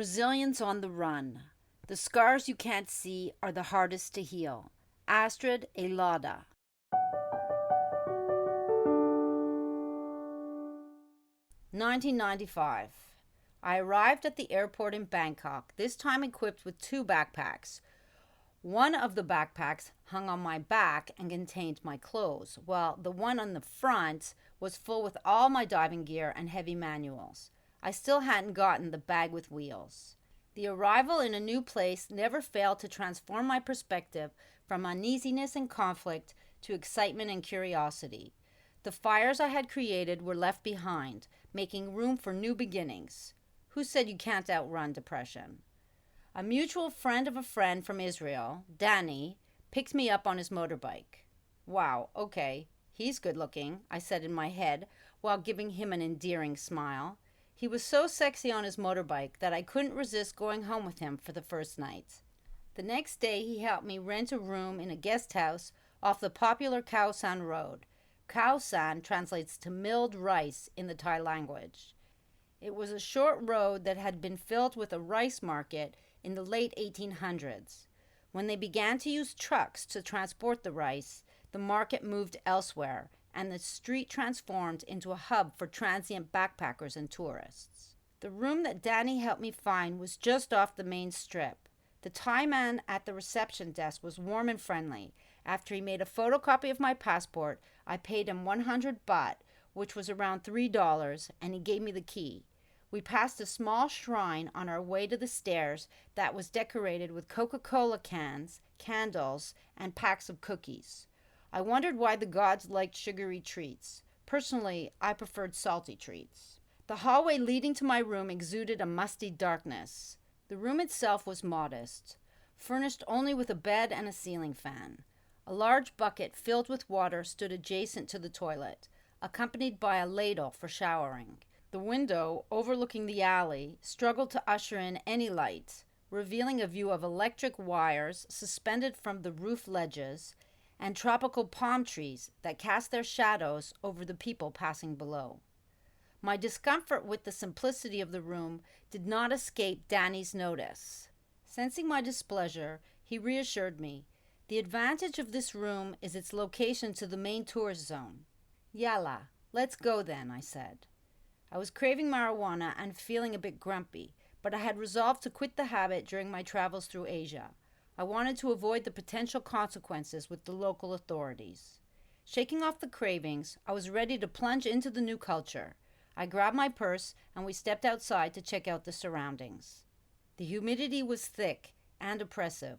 Brazilians on the run. The scars you can't see are the hardest to heal. Astrid Alauda. (1995). I arrived at the airport in Bangkok, this time equipped with 2 backpacks. One of the backpacks hung on my back and contained my clothes, while the one on the front was full with all my diving gear and heavy manuals. I still hadn't gotten the bag with wheels. The arrival in a new place never failed to transform my perspective from uneasiness and conflict to excitement and curiosity. The fires I had created were left behind, making room for new beginnings. Who said you can't outrun depression? A mutual friend of a friend from Israel, Danny, picked me up on his motorbike. Wow, okay, he's good looking, I said in my head while giving him an endearing smile. He was so sexy on his motorbike that I couldn't resist going home with him for the first night. The next day he helped me rent a room in a guest house off the popular Khaosan Road. Khaosan translates to milled rice in the Thai language. It was a short road that had been filled with a rice market in the late 1800s. When they began to use trucks to transport the rice, the market moved elsewhere, and the street transformed into a hub for transient backpackers and tourists. The room that Danny helped me find was just off the main strip. The Thai man at the reception desk was warm and friendly. After he made a photocopy of my passport, I paid him 100 baht, which was around $3, and he gave me the key. We passed a small shrine on our way to the stairs that was decorated with Coca-Cola cans, candles, and packs of cookies. I wondered why the gods liked sugary treats. Personally, I preferred salty treats. The hallway leading to my room exuded a musty darkness. The room itself was modest, furnished only with a bed and a ceiling fan. A large bucket filled with water stood adjacent to the toilet, accompanied by a ladle for showering. The window, overlooking the alley, struggled to usher in any light, revealing a view of electric wires suspended from the roof ledges and tropical palm trees that cast their shadows over the people passing below. My discomfort with the simplicity of the room did not escape Danny's notice. Sensing my displeasure, he reassured me. The advantage of this room is its location to the main tourist zone. Yalla, let's go then, I said. I was craving marijuana and feeling a bit grumpy, but I had resolved to quit the habit during my travels through Asia. I wanted to avoid the potential consequences with the local authorities. Shaking off the cravings, I was ready to plunge into the new culture. I grabbed my purse and we stepped outside to check out the surroundings. The humidity was thick and oppressive.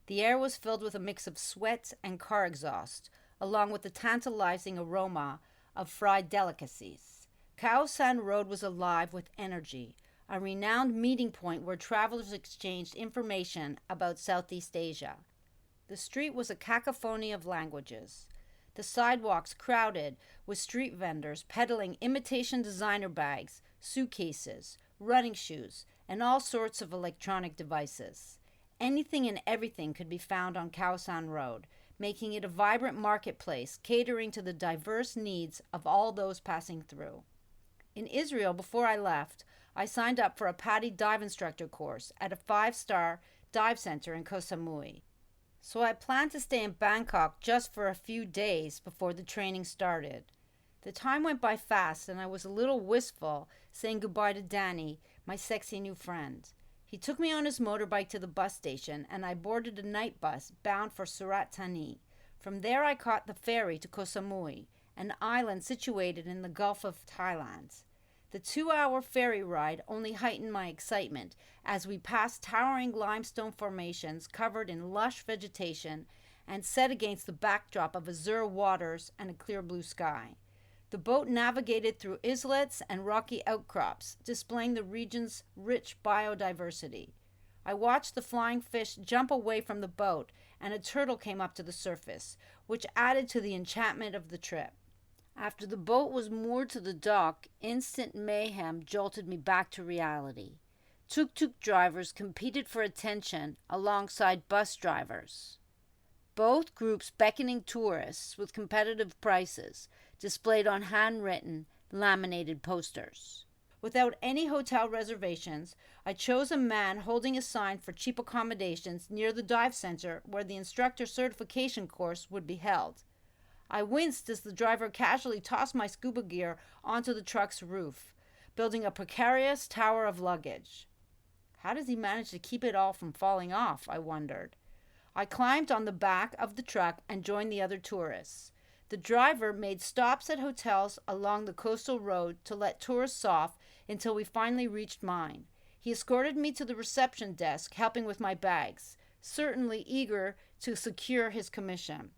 The air was filled with a mix of sweat and car exhaust, along with the tantalizing aroma of fried delicacies. Khaosan Road was alive with energy, a renowned meeting point where travelers exchanged information about Southeast Asia. The street was a cacophony of languages. The sidewalks crowded with street vendors peddling imitation designer bags, suitcases, running shoes, and all sorts of electronic devices. Anything and everything could be found on Khaosan Road, making it a vibrant marketplace catering to the diverse needs of all those passing through. In Israel, before I left, I signed up for a PADI dive instructor course at a 5-star dive center in Koh Samui. So I planned to stay in Bangkok just for a few days before the training started. The time went by fast and I was a little wistful saying goodbye to Danny, my sexy new friend. He took me on his motorbike to the bus station and I boarded a night bus bound for Surat Thani. From there I caught the ferry to Koh Samui, an island situated in the Gulf of Thailand. The 2-hour ferry ride only heightened my excitement as we passed towering limestone formations covered in lush vegetation and set against the backdrop of azure waters and a clear blue sky. The boat navigated through islets and rocky outcrops, displaying the region's rich biodiversity. I watched the flying fish jump away from the boat and a turtle came up to the surface, which added to the enchantment of the trip. After the boat was moored to the dock, instant mayhem jolted me back to reality. Tuk-tuk drivers competed for attention alongside bus drivers, both groups beckoning tourists with competitive prices displayed on handwritten, laminated posters. Without any hotel reservations, I chose a man holding a sign for cheap accommodations near the dive center where the instructor certification course would be held. I winced as the driver casually tossed my scuba gear onto the truck's roof, building a precarious tower of luggage. How does he manage to keep it all from falling off? I wondered. I climbed on the back of the truck and joined the other tourists. The driver made stops at hotels along the coastal road to let tourists off until we finally reached mine. He escorted me to the reception desk, helping with my bags, certainly eager to secure his commission.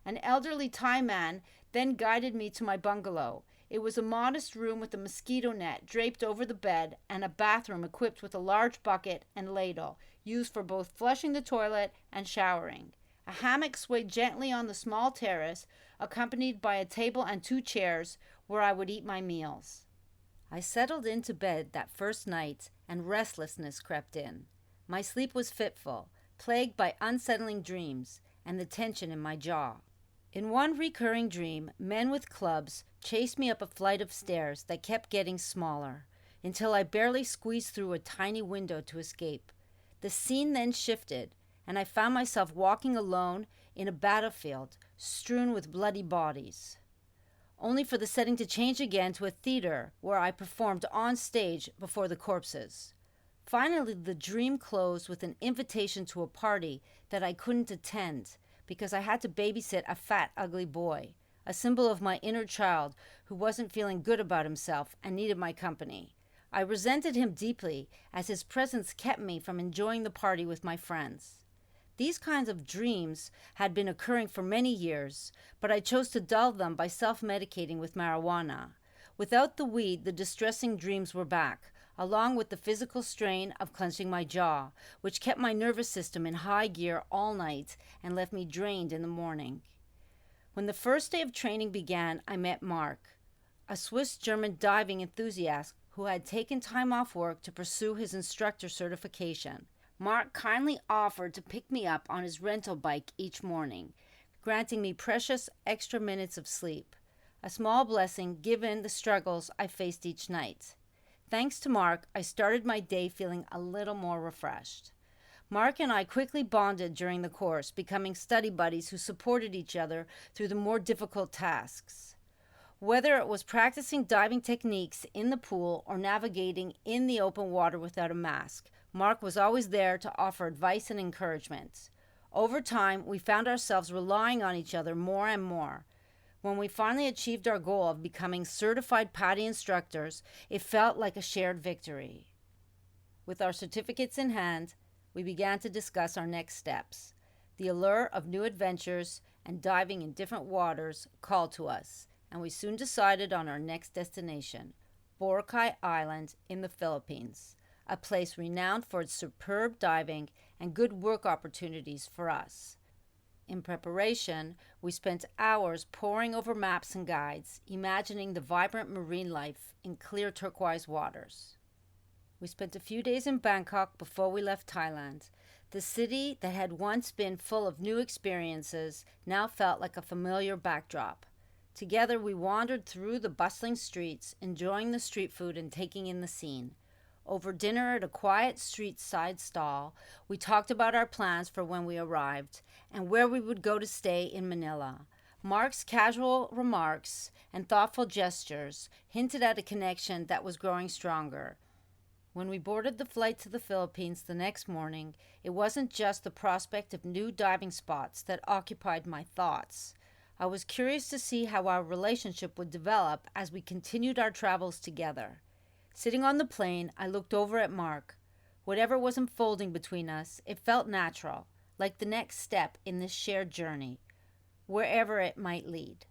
An elderly Thai man then guided me to my bungalow. It was a modest room with a mosquito net draped over the bed and a bathroom equipped with a large bucket and ladle, used for both flushing the toilet and showering. A hammock swayed gently on the small terrace, accompanied by a table and 2 chairs where I would eat my meals. I settled into bed that first night, and restlessness crept in. My sleep was fitful, plagued by unsettling dreams and the tension in my jaw. In one recurring dream, men with clubs chased me up a flight of stairs that kept getting smaller, until I barely squeezed through a tiny window to escape. The scene then shifted, and I found myself walking alone in a battlefield strewn with bloody bodies, only for the setting to change again to a theater where I performed on stage before the corpses. Finally, the dream closed with an invitation to a party that I couldn't attend because I had to babysit a fat, ugly boy, a symbol of my inner child who wasn't feeling good about himself and needed my company. I resented him deeply, as his presence kept me from enjoying the party with my friends. These kinds of dreams had been occurring for many years, but I chose to dull them by self-medicating with marijuana. Without the weed, the distressing dreams were back, along with the physical strain of clenching my jaw, which kept my nervous system in high gear all night and left me drained in the morning. When the first day of training began, I met Mark, a Swiss-German diving enthusiast who had taken time off work to pursue his instructor certification. Mark kindly offered to pick me up on his rental bike each morning, granting me precious extra minutes of sleep, a small blessing given the struggles I faced each night. Thanks to Mark, I started my day feeling a little more refreshed. Mark and I quickly bonded during the course, becoming study buddies who supported each other through the more difficult tasks. Whether it was practicing diving techniques in the pool or navigating in the open water without a mask, Mark was always there to offer advice and encouragement. Over time, we found ourselves relying on each other more and more. When we finally achieved our goal of becoming certified PADI instructors, it felt like a shared victory. With our certificates in hand, we began to discuss our next steps. The allure of new adventures and diving in different waters called to us, and we soon decided on our next destination, Boracay Island in the Philippines, a place renowned for its superb diving and good work opportunities for us. In preparation, we spent hours poring over maps and guides, imagining the vibrant marine life in clear turquoise waters. We spent a few days in Bangkok before we left Thailand. The city that had once been full of new experiences now felt like a familiar backdrop. Together, we wandered through the bustling streets, enjoying the street food and taking in the scene. Over dinner at a quiet street side stall, we talked about our plans for when we arrived and where we would go to stay in Manila. Mark's casual remarks and thoughtful gestures hinted at a connection that was growing stronger. When we boarded the flight to the Philippines the next morning, it wasn't just the prospect of new diving spots that occupied my thoughts. I was curious to see how our relationship would develop as we continued our travels together. Sitting on the plane, I looked over at Mark. Whatever was unfolding between us, it felt natural, like the next step in this shared journey, wherever it might lead.